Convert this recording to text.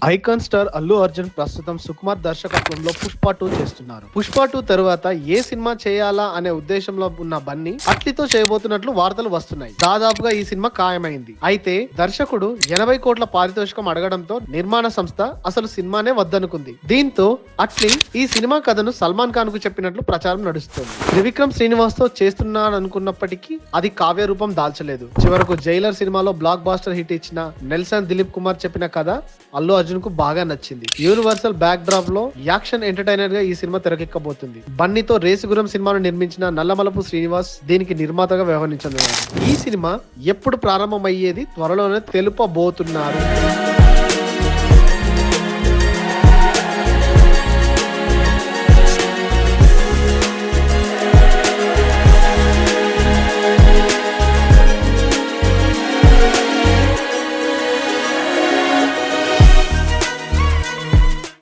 Icon star Allu Arjun ప్రస్తుతం సుకుమార్ దర్శకత్వంలో పుష్ప 2 చేస్తున్నారు. పుష్ప 2 తరువాత ఏ సినిమా చేయాలా అనే ఉద్దేశంలో ఉన్న బన్నీ అట్లీతో చేయబోతున్నట్లు వార్తలు వస్తున్నాయి. దాదాపుగా ఈ సినిమా ఖాయమైంది. అయితే దర్శకుడు 80 కోట్ల పారితోషికం అడగడంతో నిర్మాణ సంస్థ అసలు సినిమానే వద్దనుకుంది. దీంతో అట్లీ ఈ సినిమా కథను సల్మాన్ ఖాన్ కు చెప్పినట్లు ప్రచారం నడుస్తోంది. త్రివిక్రమ్ శ్రీనివాస్ తో చేస్తున్నాడనుకున్నప్పటికీ అది కావ్య రూపం దాల్చలేదు. చివరకు జైలర్ సినిమాలో బ్లాక్ బాస్టర్ హిట్ ఇచ్చిన నెల్సన్ దిలీప్ కుమార్ చెప్పిన కథ అల్లు అర్జున్ కు బాగా నచ్చింది. యూనివర్సల్ బ్యాక్ డ్రాప్ లో యాక్షన్ ఎంటర్టైనర్ గా ఈ సినిమా తెరకెక్కబోతుంది. బన్నీతో రేసుగురం సినిమాను నిర్మించిన నల్లమలపు శ్రీనివాస్ దీనికి నిర్మాతగా వ్యవహరించనున్నారు. ఈ సినిమా ఎప్పుడు ప్రారంభమయ్యేది త్వరలోనే తెలుపబోతున్నారు.